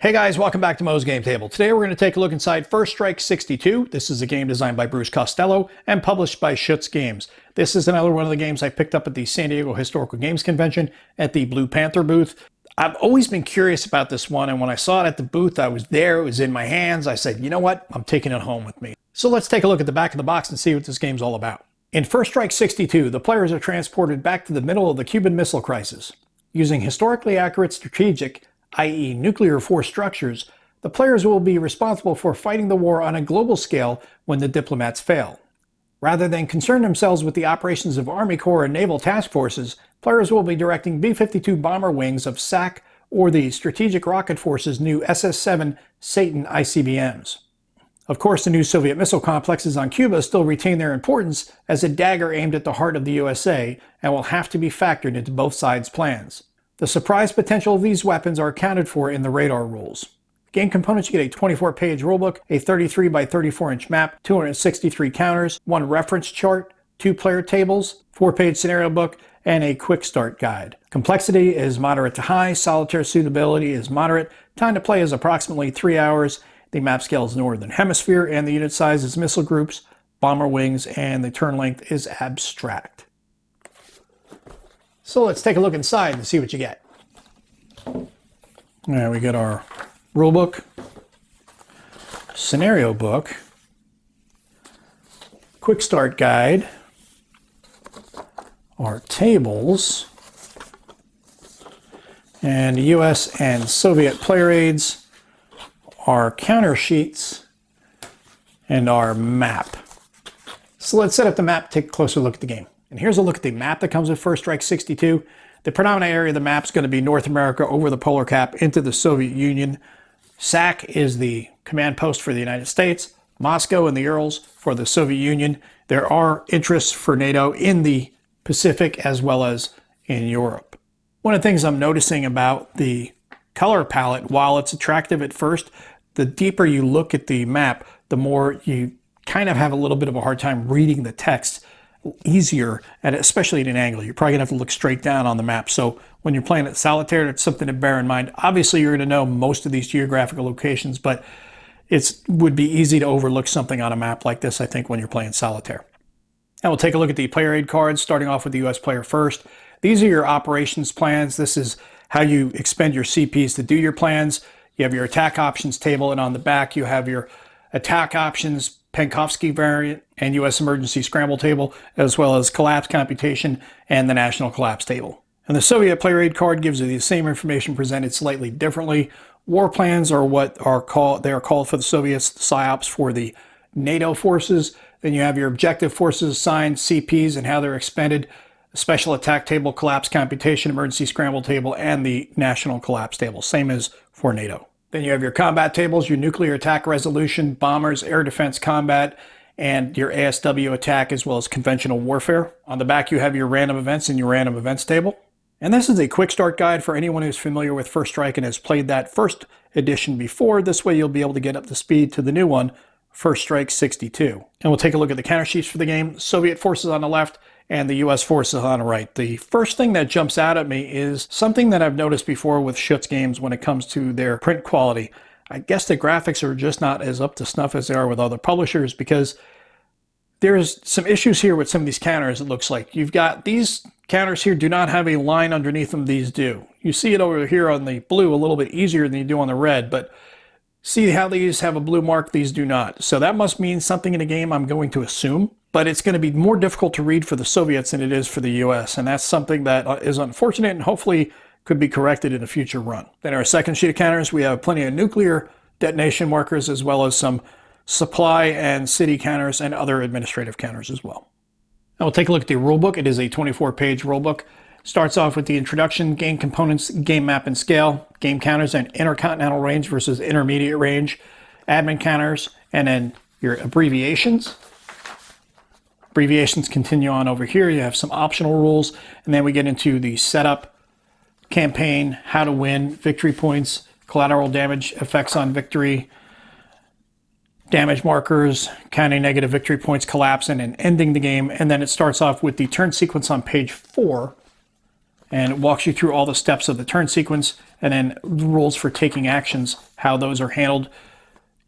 Hey guys, welcome back to Mo's Game Table. Today we're going to take a look inside First Strike 62. This is a game designed by Bruce Costello and published by Schutze Games. This is another one of the games I picked up at the San Diego Historical Games Convention at the Blue Panther booth. I've always been curious about this one, and when I saw it at the booth, I was there, it was in my hands. I said, you know what, I'm taking it home with me. So let's take a look at the back of the box and see what this game's all about. In First Strike 62, the players are transported back to the middle of the Cuban Missile Crisis. Using historically accurate strategic, i.e. nuclear force structures, the players will be responsible for fighting the war on a global scale when the diplomats fail. Rather than concern themselves with the operations of Army Corps and naval task forces, players will be directing B-52 bomber wings of SAC or the Strategic Rocket Force's new SS-7 Satan ICBMs. Of course, the new Soviet missile complexes on Cuba still retain their importance as a dagger aimed at the heart of the USA and will have to be factored into both sides' plans. The surprise potential of these weapons are accounted for in the radar rules. Game components, you get a 24-page rulebook, a 33 by 34-inch map, 263 counters, one reference chart, 2 player tables, 4-page scenario book, and a quick start guide. Complexity is moderate to high, solitaire suitability is moderate, time to play is approximately 3 hours, the map scale is Northern Hemisphere, and the unit size is missile groups, bomber wings, and the turn length is abstract. So let's take a look inside and see what you get. There we got our rule book, scenario book, quick start guide, our tables, and US and Soviet player aids, our counter sheets, and our map. So let's set up the map, take a closer look at the game. And here's a look at the map that comes with First Strike 62. The predominant area of the map is going to be North America over the polar cap into the Soviet Union. SAC is the command post for the United States. Moscow and the Urals for the Soviet Union. There are interests for NATO in the Pacific as well as in Europe. One of the things I'm noticing about the color palette, while it's attractive at first, the deeper you look at the map, the more you kind of have a little bit of a hard time reading the text easier, and especially at an angle. You're probably gonna have to look straight down on the map. So when you're playing at solitaire, it's something to bear in mind. Obviously, you're gonna know most of these geographical locations, but it would be easy to overlook something on a map like this, I think, when you're playing solitaire. Now we'll take a look at the player aid cards, starting off with the US player first. These are your operations plans. This is how you expend your CPs to do your plans. You have your attack options table, and on the back you have your attack options, Penkovsky variant, and U.S. emergency scramble table, as well as collapse computation and the national collapse table. And the Soviet player aid card gives you the same information presented slightly differently. War plans are what are called for the Soviets, the PSYOPs for the NATO forces. Then you have your objective forces assigned, CPs and how they're expended, special attack table, collapse computation, emergency scramble table, and the national collapse table, same as for NATO. Then you have your combat tables, your nuclear attack resolution, bombers, air defense combat, and your ASW attack, as well as conventional warfare. On the back, you have your random events and your random events table. And this is a quick start guide for anyone who's familiar with First Strike and has played that first edition before. This way you'll be able to get up to speed to the new one, First Strike 62. And we'll take a look at the counter sheets for the game. Soviet forces on the left and the US forces on the right. The first thing that jumps out at me is something that I've noticed before with Schutze games when it comes to their print quality. I guess the graphics are just not as up to snuff as they are with other publishers, because there's some issues here with some of these counters. It looks like you've got these counters here do not have a line underneath them. These do. You see it over here on the blue a little bit easier than you do on the red, but see how these have a blue mark? These do not. So that must mean something in the game, I'm going to assume. But it's going to be more difficult to read for the Soviets than it is for the US, and that's something that is unfortunate and hopefully could be corrected in a future run. Then our second sheet of counters, we have plenty of nuclear detonation markers, as well as some supply and city counters and other administrative counters as well. Now we'll take a look at the rulebook. It is a 24-page rulebook. Starts off with the introduction, game components, game map and scale, game counters and intercontinental range versus intermediate range, admin counters, and then your abbreviations. Abbreviations continue on over here. You have some optional rules, and then we get into the setup, campaign, how to win, victory points, collateral damage effects on victory, damage markers, counting negative victory points, collapse, and ending the game. And then it starts off with the turn sequence on page 4. and it walks you through all the steps of the turn sequence and then rules for taking actions, how those are handled.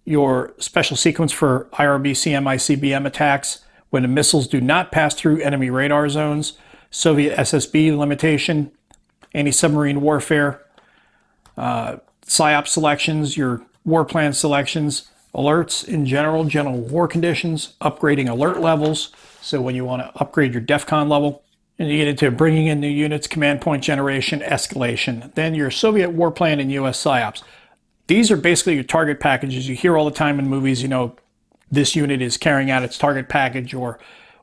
Your special sequence for IRBCM, ICBM attacks when the missiles do not pass through enemy radar zones, Soviet SSB limitation, anti-submarine warfare, PSYOP selections, your war plan selections, alerts in general war conditions, upgrading alert levels, so when you want to upgrade your DEFCON level, and you get into bringing in new units, command point generation, escalation. Then your Soviet war plan and US PSYOPs. These are basically your target packages. You hear all the time in movies, you know, this unit is carrying out its target package or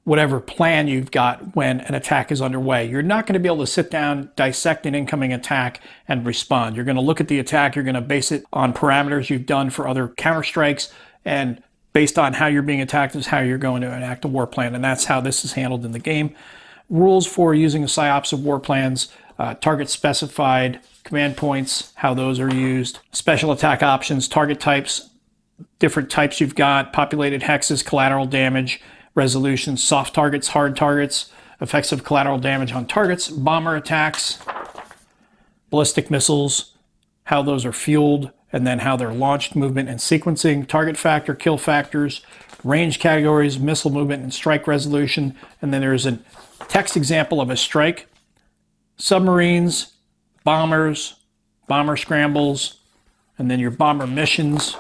whatever plan you've got when an attack is underway. You're not going to be able to sit down, dissect an incoming attack, and respond. You're going to look at the attack, you're going to base it on parameters you've done for other counterstrikes, and based on how you're being attacked is how you're going to enact a war plan, and that's how this is handled in the game. Rules for using the PSYOPs of war plans, target specified, command points, how those are used, special attack options, target types, different types you've got, populated hexes, collateral damage, resolutions, soft targets, hard targets, effects of collateral damage on targets, bomber attacks, ballistic missiles, how those are fueled, and then how they're launched, movement and sequencing, target factor, kill factors, range categories, missile movement and strike resolution, and then there's a text example of a strike, submarines, bombers, bomber scrambles, and then your bomber missions,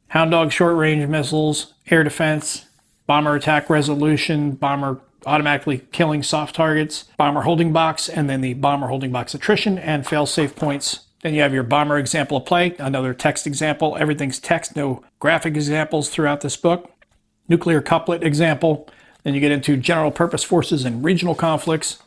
Hound Dog short-range missiles, air defense, bomber attack resolution, bomber automatically killing soft targets, bomber holding box, and then the bomber holding box attrition and fail-safe points. Then you have your bomber example of play, another text example. Everything's text, no graphic examples throughout this book. Nuclear couplet example. Then you get into general purpose forces and regional conflicts,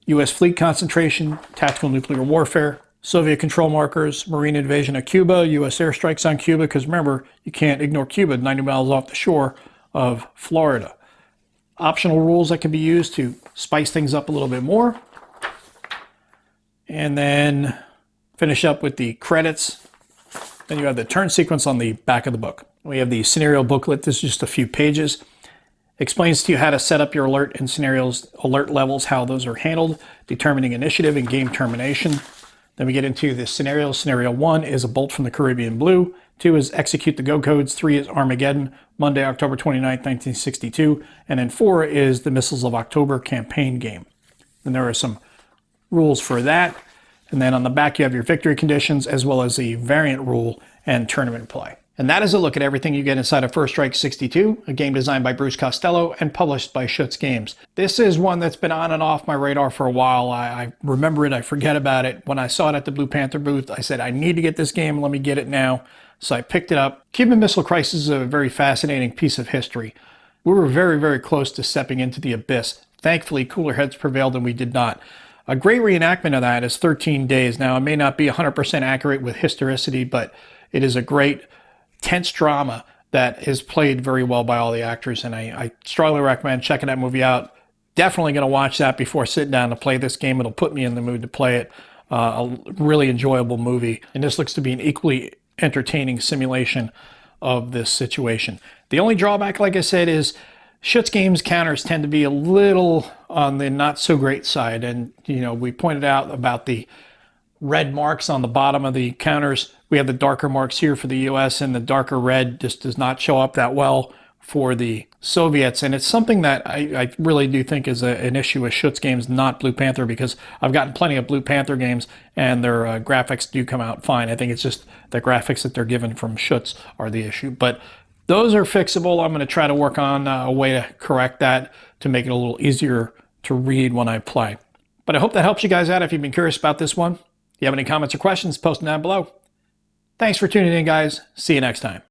U.S. fleet concentration, tactical nuclear warfare, Soviet control markers, Marine invasion of Cuba, U.S. airstrikes on Cuba, because remember, you can't ignore Cuba, 90 miles off the shore of Florida. Optional rules that can be used to spice things up a little bit more. And then finish up with the credits. Then you have the turn sequence on the back of the book. We have the scenario booklet. This is just a few pages. Explains to you how to set up your alert and scenarios, alert levels, how those are handled, determining initiative and game termination. Then we get into the scenario. Scenario 1 is a Bolt from the Caribbean Blue. 2 is Execute the Go Codes. 3 is Armageddon, Monday, October 29, 1962. And then 4 is the Missiles of October campaign game. And there are some rules for that. And then on the back, you have your victory conditions, as well as the variant rule and tournament play. And that is a look at everything you get inside of First Strike 62, a game designed by Bruce Costello and published by Schutze Games. This is one that's been on and off my radar for a while. I remember it, I forget about it. When I saw it at the Blue Panther booth, I said, I need to get this game, let me get it now. So I picked it up. Cuban Missile Crisis is a very fascinating piece of history. We were very, very close to stepping into the abyss. Thankfully, cooler heads prevailed and we did not. A great reenactment of that is 13 Days. Now, it may not be 100% accurate with historicity, but it is a great tense drama that is played very well by all the actors, and I strongly recommend checking that movie out. Definitely going to watch that before sitting down to play this game. It'll put me in the mood to play it. A really enjoyable movie, and this looks to be an equally entertaining simulation of this situation. The only drawback, like I said, is Schutze Games counters tend to be a little on the not so great side, and you know, we pointed out about the red marks on the bottom of the counters. We have the darker marks here for the US, and the darker red just does not show up that well for the Soviets. And it's something that I really do think is an issue with Schutze Games, not Blue Panther, because I've gotten plenty of Blue Panther games and their graphics do come out fine. I think it's just the graphics that they're given from Schutze are the issue. But those are fixable. I'm going to try to work on a way to correct that to make it a little easier to read when I play. But I hope that helps you guys out if you've been curious about this one. If you have any comments or questions, post them down below. Thanks for tuning in, guys. See you next time.